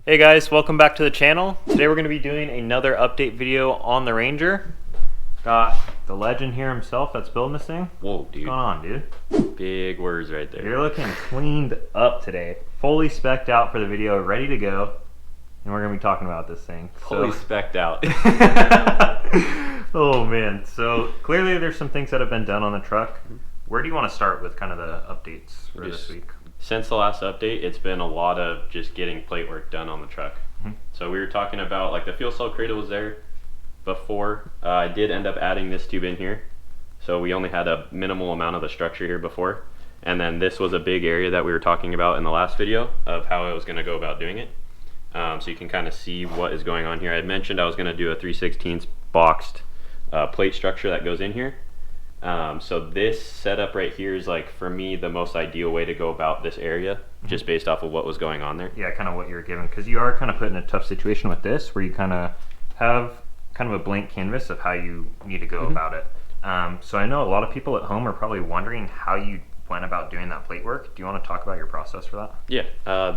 Hey guys, welcome back to the channel. Today we're going to be doing another update video on the Ranger. Got the legend here himself that's building this thing. Whoa, dude. What's going on, dude? Big words right there. You're looking cleaned up today. Fully spec'd out for the video, ready to go. And we're going to be talking about this thing. Fully spec'd out. Oh man, so clearly there's some things that have been done on the truck. Where do you want to start with kind of the updates for this week? Since the last update, it's been a lot of just getting plate work done on the truck. So we were talking about, like, the fuel cell cradle was there before. I did end up adding this tube in here. So we only had a minimal amount of the structure here before. And then this was a big area that we were talking about in the last video of how I was going to go about doing it. So you can kind of see what is going on here. I had mentioned I was going to do a 3/16 boxed plate structure that goes in here. So this setup right here is, like, for me, the most ideal way to go about this area, just based off of what was going on there. Yeah, kind of what you're given, because you are kind of put in a tough situation with this, where you kind of have kind of a blank canvas of how you need to go about it. So I know a lot of people at home are probably wondering how you went about doing that plate work. Do you want to talk about your process for that? Yeah,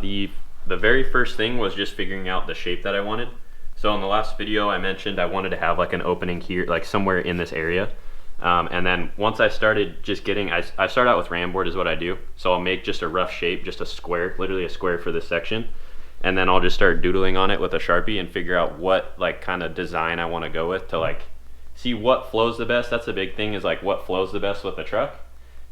the very first thing was just figuring out the shape that I wanted. So in the last video, I mentioned I wanted to have, like, an opening here, like somewhere in this area. And then once I started just getting, I start out with ram board is what I do. So I'll make just a rough shape, just a square, literally a square for this section. And then I'll just start doodling on it with a Sharpie and figure out what, like, kind of design I want to go with to, like, see what flows the best. That's the big thing, is, like, what flows the best with the truck.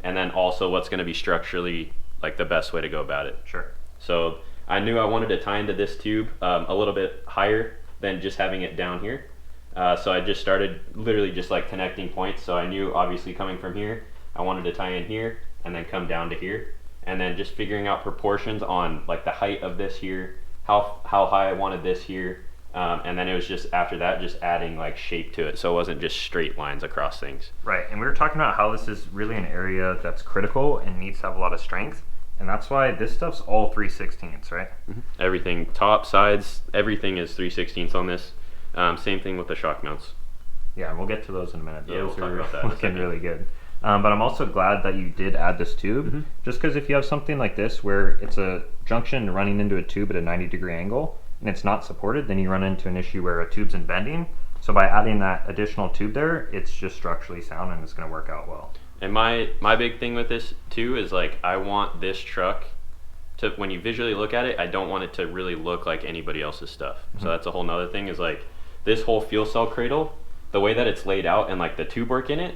And then also what's going to be structurally, like, the best way to go about it. Sure. So I knew I wanted to tie into this tube a little bit higher than just having it down here. So I just started literally just, like, connecting points. So I knew, obviously, coming from here, I wanted to tie in here and then come down to here, and then just figuring out proportions on, like, the height of this here, how high I wanted this here, and then it was just after that just adding, like, shape to it, so it wasn't just straight lines across things. Right, and we were talking about how this is really an area that's critical and needs to have a lot of strength, and that's why this stuff's all 3/16, right? Everything, top, sides, everything is 3/16 on this. Same thing with the shock mounts. Yeah, and we'll get to those in a minute. Yeah, we'll Those talk are about that in a looking second. really good. But I'm also glad that you did add this tube, just because if you have something like this where it's a junction running into a tube at a 90-degree angle and it's not supported, then you run into an issue where a tube's in bending. So by adding that additional tube there, it's just structurally sound and it's going to work out well. And my big thing with this too is, like, I want this truck to, when you visually look at it, I don't want it to really look like anybody else's stuff. So that's a whole nother thing, is, like, this whole fuel cell cradle, the way that it's laid out and, like, the tube work in it,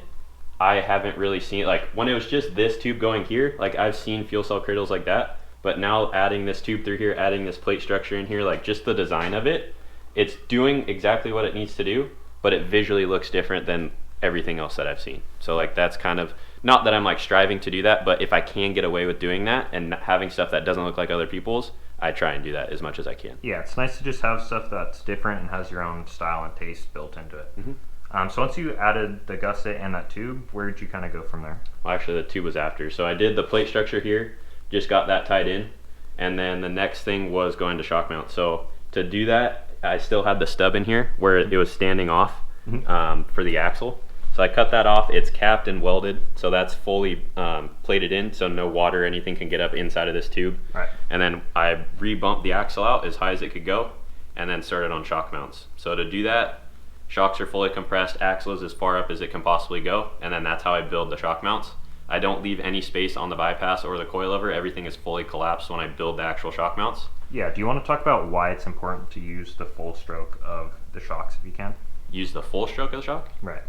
I haven't really seen, like, when it was just this tube going here, like, I've seen fuel cell cradles like that, but now adding this tube through here, adding this plate structure in here, like, just the design of it, it's doing exactly what it needs to do, but it visually looks different than everything else that I've seen. So, like, that's kind of, not that I'm, like, striving to do that, but if I can get away with doing that and having stuff that doesn't look like other people's, I try and do that as much as I can. Yeah, it's nice to just have stuff that's different and has your own style and taste built into it. So once you added the gusset and that tube, where did you kind of go from there? Well, actually, the tube was after. So I did the plate structure here, just got that tied in, and then the next thing was going to shock mount. So to do that, I still had the stub in here where it was standing off for the axle. So I cut that off. It's capped and welded, so that's fully plated in, so no water or anything can get up inside of this tube. Right. And then I re-bumped the axle out as high as it could go, and then started on shock mounts. So to do that, shocks are fully compressed, axle is as far up as it can possibly go, and then that's how I build the shock mounts. I don't leave any space on the bypass or the coilover. Everything is fully collapsed when I build the actual shock mounts. Yeah, do you want to talk about why it's important to use the full stroke of the shocks if you can? Use the full stroke of the shock? Right.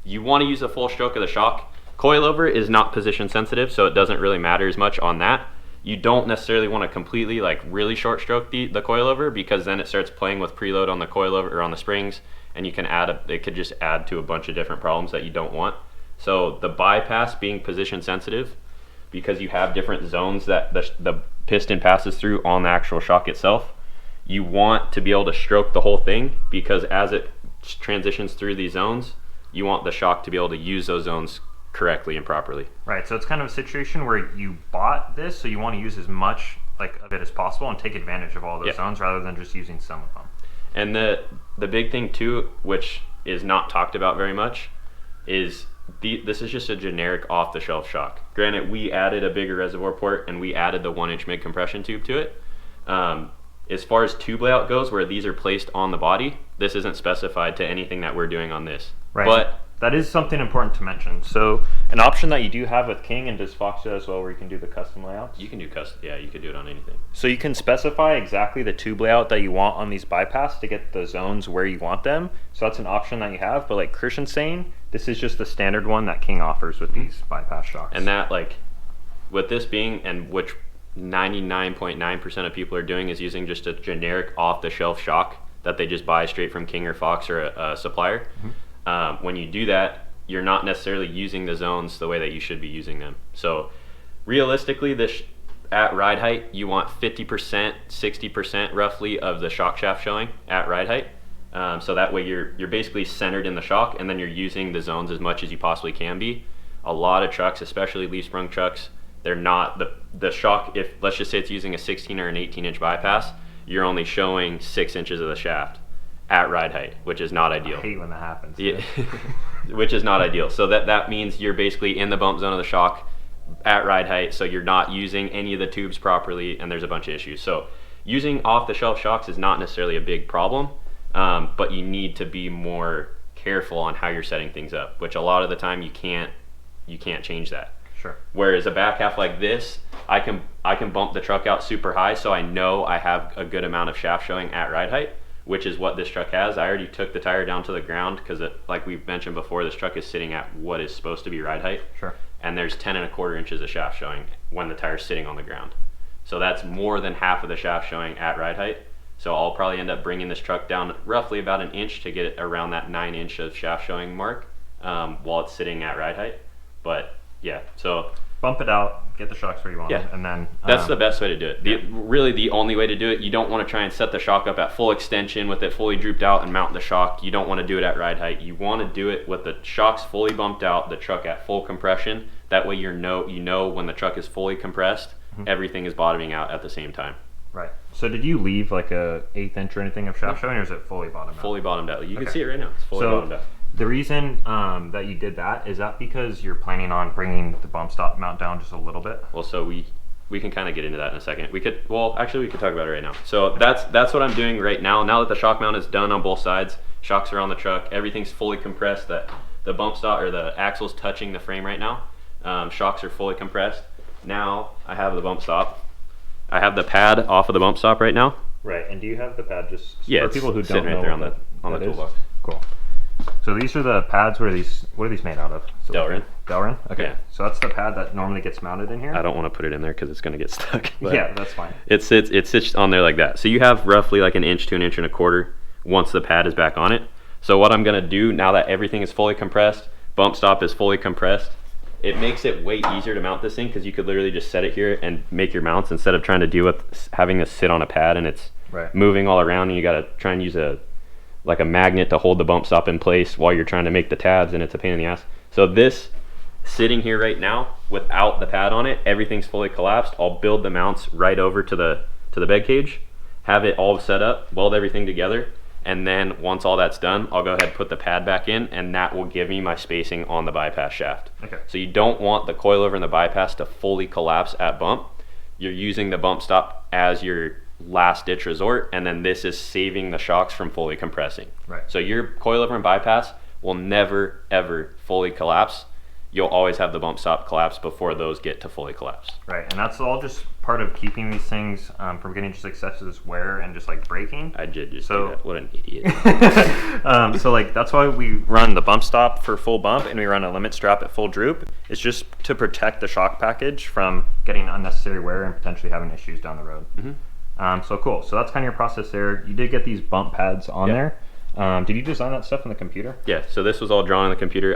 You want to use the full stroke of the shock. Coilover is not position sensitive, so it doesn't really matter as much on that. You don't necessarily want to completely, like, really short stroke the coilover, because then it starts playing with preload on the coilover or on the springs, and you can it could just add to a bunch of different problems that you don't want. So the bypass being position sensitive, because you have different zones that the piston passes through on the actual shock itself, you want to be able to stroke the whole thing, because as it transitions through these zones, you want the shock to be able to use those zones correctly and properly. Right, so it's kind of a situation where you bought this, so you want to use as much, like, of it as possible and take advantage of all those zones rather than just using some of them. And the big thing too, which is not talked about very much, is this is just a generic off-the-shelf shock. Granted, we added a bigger reservoir port and we added the 1-inch mid compression tube to it, As far as tube layout goes, where these are placed on the body, this isn't specified to anything that we're doing on this. Right. But that is something important to mention. So an option that you do have with King, and does Fox do as well, where you can do the custom layouts? you can do custom. Yeah, you could do it on anything. So you can specify exactly the tube layout that you want on these bypass to get the zones where you want them. So that's an option that you have. But like Christian's saying, this is just the standard one that King offers with these bypass shocks. And that, like, with this being, and which 99.9% of people are doing, is using just a generic off-the-shelf shock that they just buy straight from King or Fox or a supplier. When you do that, you're not necessarily using the zones the way that you should be using them. So realistically, this at ride height, you want 50%, 60% roughly of the shock shaft showing at ride height. So that way you're basically centered in the shock, and then you're using the zones as much as you possibly can be. A lot of trucks, especially leaf sprung trucks, they're not the shock. If let's just say it's using a 16 or an 18-inch bypass, you're only showing 6 inches of the shaft at ride height, which is not ideal. I hate when that happens. Yeah, which is not ideal. So that means you're basically in the bump zone of the shock at ride height, so you're not using any of the tubes properly, and there's a bunch of issues. So using off-the-shelf shocks is not necessarily a big problem, but you need to be more careful on how you're setting things up, which a lot of the time you can't change that. Sure. Whereas a back half like this, I can bump the truck out super high, so I know I have a good amount of shaft showing at ride height, which is what this truck has. I already took the tire down to the ground because, like we've mentioned before, this truck is sitting at what is supposed to be ride height. Sure. And there's 10.25 inches of shaft showing when the tire's sitting on the ground. So that's more than half of the shaft showing at ride height. So I'll probably end up bringing this truck down roughly about an inch to get it around that 9 inch of shaft showing mark while it's sitting at ride height. But yeah, so bump it out, get the shocks where you want them, and then that's the best way to do it. Really the only way to do it. You don't want to try and set the shock up at full extension with it fully drooped out and mount the shock. You don't want to do it at ride height. You want to do it with the shocks fully bumped out, the truck at full compression. That way you know when the truck is fully compressed, everything is bottoming out at the same time. Right. So did you leave like a 1/8 inch or anything of shaft showing, or is it fully bottomed out? Fully bottomed out. You can see it right now. It's fully bottomed out. The reason that you did that, is that because you're planning on bringing the bump stop mount down just a little bit? Well, so we can kind of get into that in a second. We could talk about it right now. So that's what I'm doing right now. Now that the shock mount is done on both sides, shocks are on the truck, everything's fully compressed. That the bump stop or the axle's touching the frame right now. Shocks are fully compressed. Now I have the bump stop. I have the pad off of the bump stop right now. Right. And do you have the pad just for people who don't know right there on the toolbox? Cool. So these are the pads. What are these made out of? So Delrin. Delrin? Okay. Yeah. So that's the pad that normally gets mounted in here? I don't want to put it in there because it's going to get stuck. Yeah, that's fine. It sits on there like that. So you have roughly like 1 inch to 1.25 inches once the pad is back on it. So what I'm going to do now that everything is fully compressed, bump stop is fully compressed, it makes it way easier to mount this thing because you could literally just set it here and make your mounts instead of trying to deal with having this sit on a pad and it's moving all around, and you got to try and use a magnet to hold the bump stop in place while you're trying to make the tabs, and it's a pain in the ass. So this sitting here right now without the pad on it, everything's fully collapsed. I'll build the mounts right over to the bed cage, have it all set up, weld everything together, and then once all that's done, I'll go ahead and put the pad back in, and that will give me my spacing on the bypass shaft. Okay. So you don't want the coilover and the bypass to fully collapse at bump. You're using the bump stop as your last ditch resort, and then this is saving the shocks from fully compressing. Right. So your coilover and bypass will never ever fully collapse. You'll always have the bump stop collapse before those get to fully collapse. Right, and that's all just part of keeping these things from getting just excessive wear and just like breaking. I did just do that. What an idiot. So like that's why we run the bump stop for full bump and we run a limit strap at full droop. It's just to protect the shock package from getting unnecessary wear and potentially having issues down the road. So cool. So that's kind of your process there. You did get these bump pads on there. Did you design that stuff in the computer? Yeah, so this was all drawn on the computer.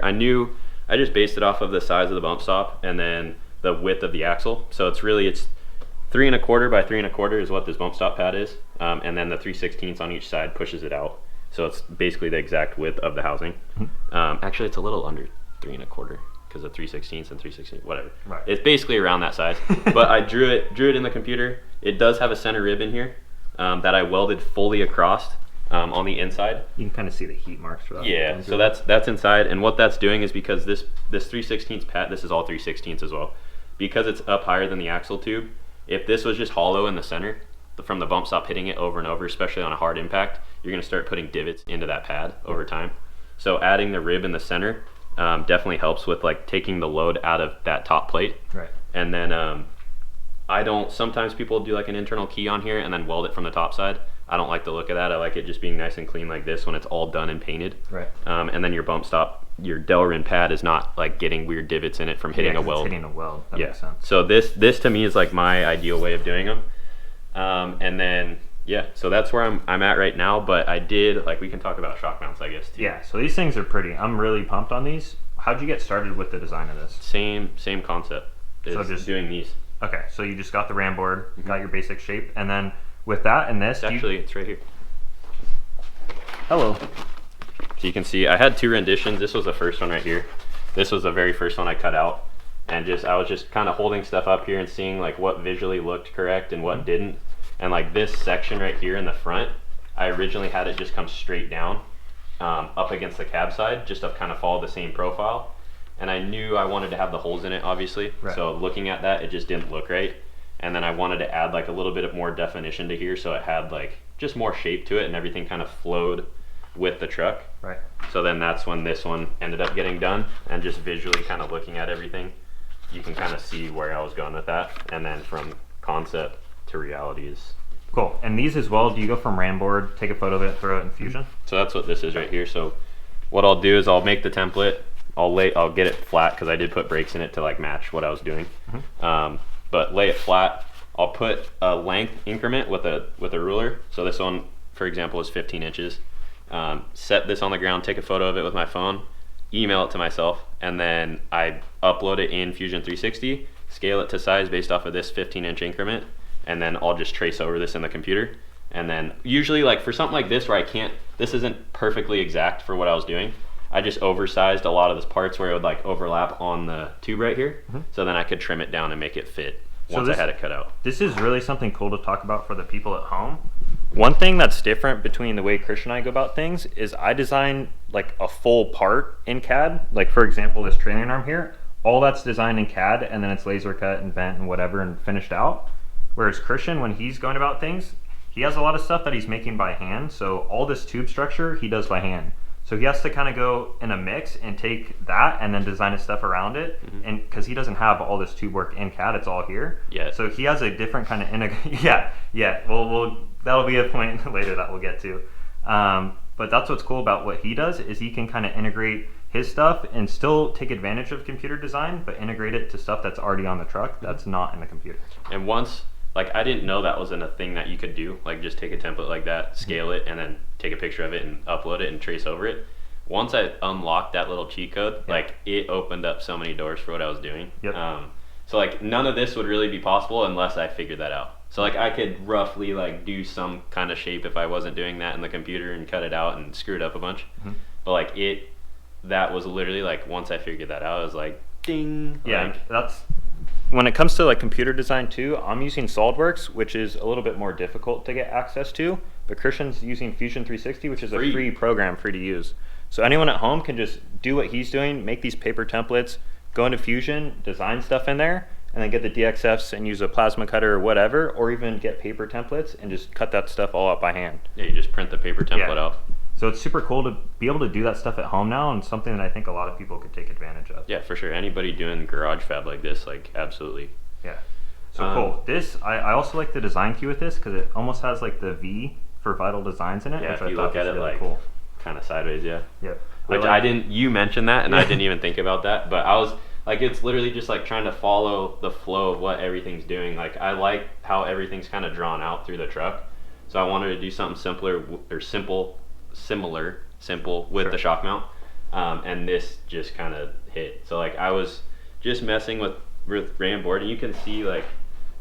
I just based it off of the size of the bump stop and then the width of the axle. So it's 3.25 by 3.25 is what this bump stop pad is. And then the 3/16 on each side pushes it out. So it's basically the exact width of the housing. Actually, it's a little under 3.25 because of 3/16 and 3/16, whatever. Right. It's basically around that size. But I drew it in the computer. It does have a center rib in here that I welded fully across on the inside. You can kind of see the heat marks for that. Yeah, so that's inside, and what that's doing is because this 3/16 pad, this is all 3/16 as well, because it's up higher than the axle tube. If this was just hollow in the center, from the bump stop hitting it over and over, especially on a hard impact, you're going to start putting divots into that pad over time. So adding the rib in the center definitely helps with like taking the load out of that top plate. Right. And then sometimes people do like an internal key on here and then weld it from the top side. I don't like the look of that. I like it just being nice and clean like this when it's all done and painted. Right. And then your bump stop, your Delrin pad is not like getting weird divots in it from hitting a weld. It's hitting a weld. That makes sense. So this to me is like my ideal way of doing them. And then so that's where I'm at right now. But I did like, we can talk about shock mounts, I guess, too. Yeah. So these things are pretty. I'm really pumped on these. How'd you get started with the design of this? Same concept. So just doing these. Okay. So you just got the ram board, got your basic shape, and then with that and this, it's right here. Hello. So you can see I had 2 renditions. This was the first one right here. This was the very first one I cut out, and I was just kind of holding stuff up here and seeing like what visually looked correct and what didn't. And like this section right here in the front, I originally had it just come straight down up against the cab side, just to kind of follow the same profile. And I knew I wanted to have the holes in it, obviously. Right. So looking at that, it just didn't look right. And then I wanted to add like a little bit of more definition to here, so it had like just more shape to it and everything kind of flowed with the truck. Right. So then that's when this one ended up getting done, and just visually kind of looking at everything, you can kind of see where I was going with that. And then from concept to reality is cool. And these as well, do you go from ram board, take a photo of it, throw it in Fusion? So that's what this is right here. So what I'll do is I'll make the template, I'll get it flat because I did put brakes in it to like match what I was doing. But lay it flat. I'll put a length increment with a ruler. So this one, for example, is 15 inches. Set this on the ground, take a photo of it with my phone, email it to myself, and then I upload it in Fusion 360, scale it to size based off of this 15-inch increment, and then I'll just trace over this in the computer. And then usually like for something like this where this isn't perfectly exact for what I was doing, I just oversized a lot of the parts where it would like overlap on the tube right here. So then I could trim it down and make it fit once I had it cut out. This is really something cool to talk about for the people at home. One thing that's different between the way Christian and I go about things is I design like a full part in CAD. Like for example, this trailing arm here, all that's designed in CAD and then it's laser cut and bent and whatever and finished out. Whereas Christian, when he's going about things, he has a lot of stuff that he's making by hand. So all this tube structure, he does by hand. So he has to kind of go in a mix and take that and then design his stuff around it. And because he doesn't have all this tube work in CAD, it's all here. Yeah. So he has a different kind of yeah. Well, that'll be a point later that we'll get to. But that's what's cool about what he does is he can kind of integrate his stuff and still take advantage of computer design, but integrate it to stuff that's already on the truck that's not in the computer. And once, like I didn't know that wasn't a thing that you could do, like just take a template like that, scale it, and then take a picture of it and upload it and trace over it. Once I unlocked that little cheat code, like it opened up so many doors for what I was doing. So like none of this would really be possible unless I figured that out. So like I could roughly like do some kind of shape if I wasn't doing that in the computer and cut it out and screw it up a bunch. But like that was literally like once I figured that out, I was like, ding. Yeah, like, that's when it comes to like computer design too. I'm using SolidWorks, which is a little bit more difficult to get access to. But Christian's using Fusion 360, which is a free program, free to use. So anyone at home can just do what he's doing, make these paper templates, go into Fusion, design stuff in there, and then get the DXFs and use a plasma cutter or whatever, or even get paper templates and just cut that stuff all out by hand. Yeah, you just print the paper template out. So it's super cool to be able to do that stuff at home now, and something that I think a lot of people could take advantage of. Yeah, for sure. Anybody doing garage fab like this, like absolutely. Yeah. So cool. This, I also like the design key with this because it almost has like the V for Vital Designs in it. Yeah, which if you look at it really like cool. Kind of sideways, yeah. Yep. Which I didn't, you mentioned that and I didn't even think about that, but I was like, it's literally just like trying to follow the flow of what everything's doing. Like I like how everything's kind of drawn out through the truck. So I wanted to do something simpler or simple with the shock mount. And this just kind of hit. So like I was just messing with ram board, and you can see like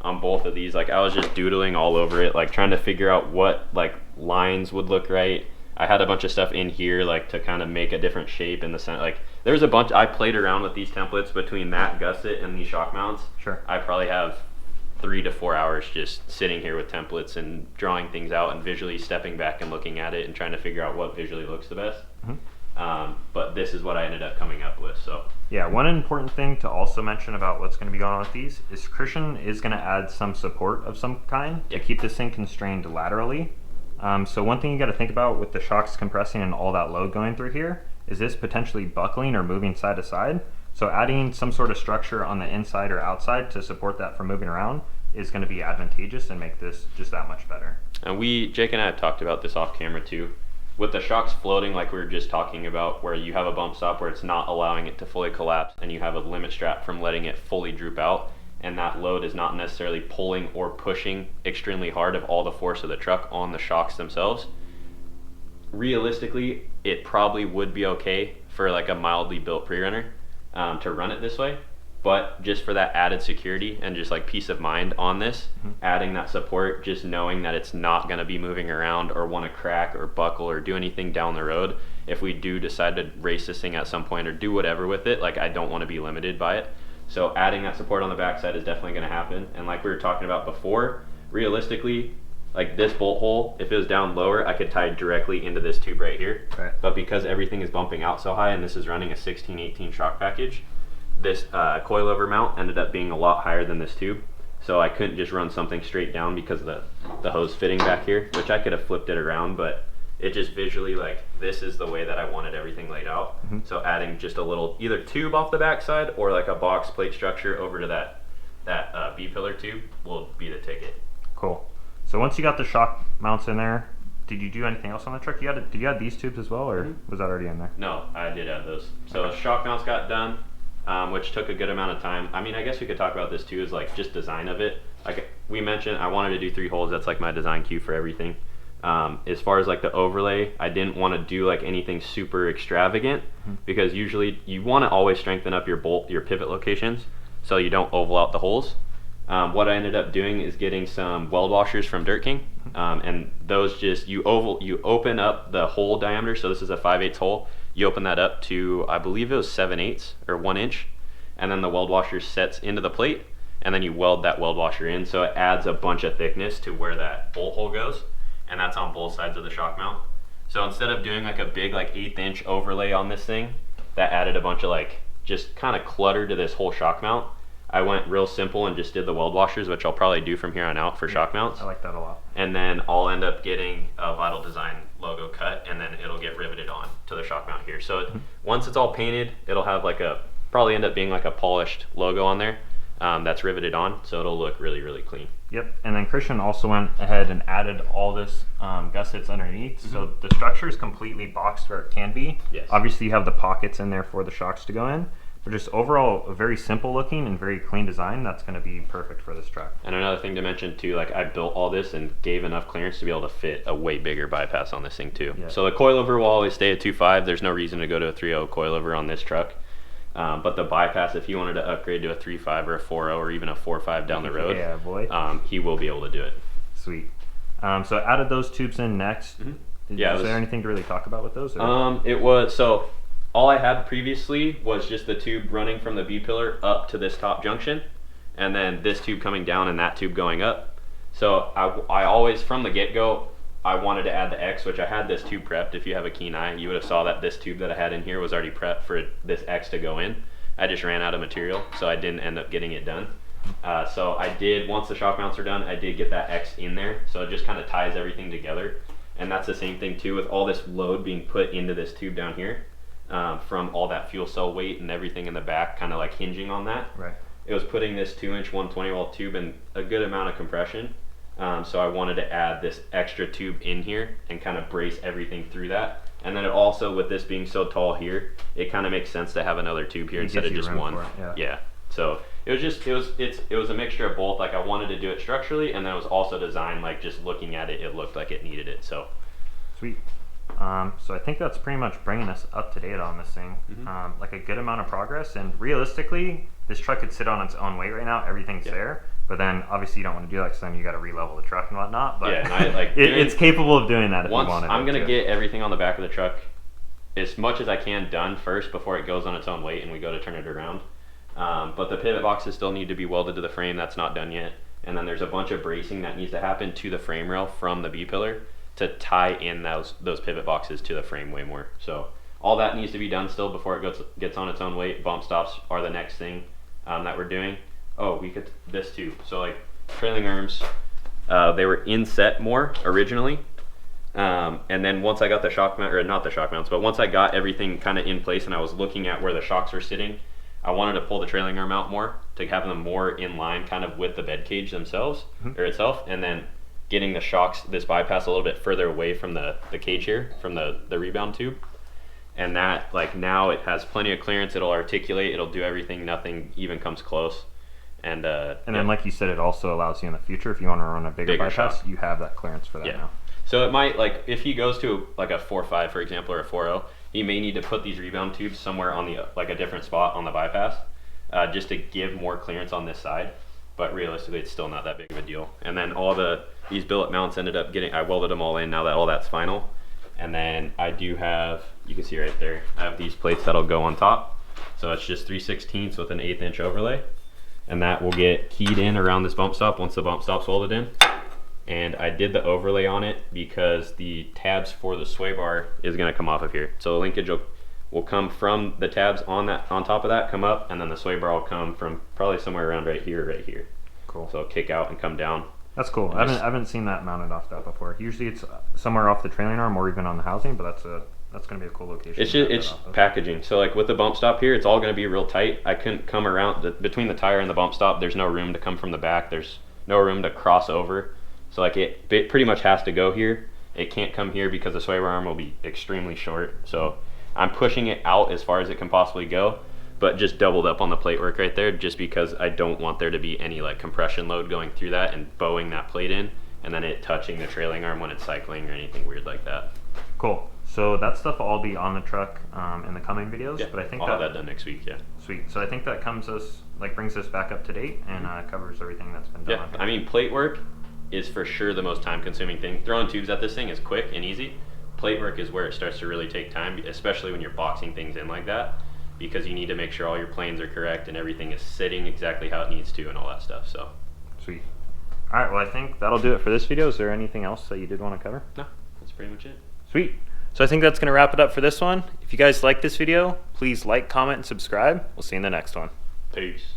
on both of these, like I was just doodling all over it, like trying to figure out what like lines would look right. I had a bunch of stuff in here like to kind of make a different shape in the center. Like there was a bunch, I played around with these templates between that gusset and these shock mounts. Sure. I probably have 3 to 4 hours just sitting here with templates and drawing things out and visually stepping back and looking at it and trying to figure out what visually looks the best. But this is what I ended up coming up with. So yeah, one important thing to also mention about what's going to be going on with these is Christian is going to add some support of some kind to keep this thing constrained laterally. So one thing you got to think about with the shocks compressing and all that load going through here is this potentially buckling or moving side to side. So adding some sort of structure on the inside or outside to support that from moving around is going to be advantageous and make this just that much better. And Jake and I have talked about this off camera too. With the shocks floating, like we were just talking about, where you have a bump stop where it's not allowing it to fully collapse, and you have a limit strap from letting it fully droop out, and that load is not necessarily pulling or pushing extremely hard of all the force of the truck on the shocks themselves. Realistically, it probably would be okay for like a mildly built Prerunner to run it this way. But just for that added security and just like peace of mind on this, adding that support, just knowing that it's not going to be moving around or want to crack or buckle or do anything down the road, if we do decide to race this thing at some point or do whatever with it, like I don't want to be limited by it. So adding that support on the backside is definitely going to happen. And like we were talking about before, realistically, like this bolt hole, if it was down lower, I could tie directly into this tube right here. Right. But because everything is bumping out so high and this is running a 16-18 shock package, this coilover mount ended up being a lot higher than this tube, so I couldn't just run something straight down because of the hose fitting back here, which I could have flipped it around, but it just visually, like, this is the way that I wanted everything laid out. So adding just a little either tube off the backside or like a box plate structure over to that B-pillar tube will be the ticket. Cool. So once you got the shock mounts in there, did you do anything else on the truck? Did you add these tubes as well, or was that already in there? No, I did add those. So shock mounts got done. Which took a good amount of time. I mean, I guess we could talk about this too, is like just design of it. Like we mentioned, I wanted to do 3 holes. That's like my design cue for everything. As far as like the overlay, I didn't want to do like anything super extravagant because usually you want to always strengthen up your pivot locations so you don't oval out the holes. What I ended up doing is getting some weld washers from Dirt King, and those just you open up the hole diameter. So this is a 5/8 hole. You open that up to, I believe it was 7/8 or 1 inch, and then the weld washer sets into the plate, and then you weld that weld washer in, so it adds a bunch of thickness to where that bolt hole goes, and that's on both sides of the shock mount. So instead of doing like a big like 1/8 inch overlay on this thing, that added a bunch of like just kind of clutter to this whole shock mount, I went real simple and just did the weld washers, which I'll probably do from here on out for shock mounts. I like that a lot. And then I'll end up getting a Vital Design logo cut, and then it'll get riveted on to the shock mount here. So once it's all painted, it'll have like probably end up being like a polished logo on there that's riveted on, so it'll look really, really clean. Yep, and then Christian also went ahead and added all this gussets underneath, so the structure is completely boxed where it can be. Yes. Obviously you have the pockets in there for the shocks to go in, but just overall a very simple looking and very clean design that's going to be perfect for this truck. And another thing to mention too, like I built all this and gave enough clearance to be able to fit a way bigger bypass on this thing too. Yeah. So the coilover will always stay at 2.5. There's no reason to go to a 3.0 coilover on this truck. But the bypass, if you wanted to upgrade to a 3.5 or a 4.0 or even a 4.5 down the road, yeah, boy. He will be able to do it. Sweet. So I added those tubes in next. Was there anything to really talk about with those? It was, so all I had previously was just the tube running from the B-pillar up to this top junction, and then this tube coming down and that tube going up. So I always, from the get-go, I wanted to add the X, which I had this tube prepped. If you have a keen eye, you would have saw that this tube that I had in here was already prepped for this X to go in. I just ran out of material, so I didn't end up getting it done. So I did, once the shock mounts are done, I did get that X in there, so it just kind of ties everything together. And that's the same thing too with all this load being put into this tube down here, from all that fuel cell weight and everything in the back kind of like hinging on that. Right. It was putting this 2-inch 120 wall tube in a good amount of compression. So I wanted to add this extra tube in here and kind of brace everything through that. And then it also, with this being so tall here, it kind of makes sense to have another tube here instead of just one. Yeah. So it was a mixture of both. Like I wanted to do it structurally, and then it was also designed, like just looking at it, it looked like it needed it. So sweet. So I think that's pretty much bringing us up to date on this thing. Like a good amount of progress, and realistically, this truck could sit on its own weight right now. Everything's there. But then obviously you don't want to do that because then you got to re-level the truck and whatnot. But yeah, and it's capable of doing that if you want it. I'm going to get everything on the back of the truck as much as I can done first before it goes on its own weight and we go to turn it around. But the pivot boxes still need to be welded to the frame. That's not done yet. And then there's a bunch of bracing that needs to happen to the frame rail from the B-pillar to tie in those pivot boxes to the frame way more. So all that needs to be done still before it gets on its own weight. Bump stops are the next thing that we're doing. Oh, we could this too. So like trailing arms, they were inset more originally. And then once I got the shock mount, or not the shock mounts, but once I got everything kind of in place and I was looking at where the shocks were sitting, I wanted to pull the trailing arm out more to have them more in line kind of with the bed cage themselves, or itself, and then getting the shocks, this bypass a little bit further away from the cage here, from the rebound tube. And that, like, now it has plenty of clearance, it'll articulate, it'll do everything, nothing even comes close. And then like you said, it also allows you in the future, if you want to run a bigger bypass, you have that clearance for that now. So it might, like, if he goes to like a 4.5, for example, or a 4.0, he may need to put these rebound tubes somewhere on the like a different spot on the bypass, just to give more clearance on this side. But realistically, it's still not that big of a deal. And then these billet mounts ended up I welded them all in now that all that's final. And then I do have, you can see right there, I have these plates that'll go on top. So it's just 3/16 with an 1/8 inch overlay. And that will get keyed in around this bump stop once the bump stop's welded in. And I did the overlay on it because the tabs for the sway bar is going to come off of here. So the linkage will come from the tabs on top of that, come up, and then the sway bar will come from probably somewhere around right here. Cool. So it'll kick out and come down. That's cool. I haven't seen that mounted off that before. Usually it's somewhere off the trailing arm or even on the housing, but that's going to be a cool location. It's packaging. So like with the bump stop here, it's all going to be real tight. I couldn't come around between the tire and the bump stop. There's no room to come from the back. There's no room to cross over. So like it pretty much has to go here. It can't come here because the sway bar arm will be extremely short. So I'm pushing it out as far as it can possibly go, but just doubled up on the plate work right there just because I don't want there to be any like compression load going through that and bowing that plate in and then it touching the trailing arm when it's cycling or anything weird like that. Cool. So that stuff will all be on the truck in the coming videos. Yeah, but I think I'll have that done next week. Yeah. Sweet. So I think that brings us back up to date and covers everything that's been done. Yeah. I mean, plate work is for sure the most time consuming thing. Throwing tubes at this thing is quick and easy. Plate work is where it starts to really take time, especially when you're boxing things in like that, because you need to make sure all your planes are correct and everything is sitting exactly how it needs to and all that stuff. So sweet. All right, well, I think that'll do it for this video. Is there anything else that you did want to cover? No, that's pretty much it. Sweet. So I think that's going to wrap it up for this one. If you guys like this video, please like, comment, and subscribe. We'll see you in the next one. Peace.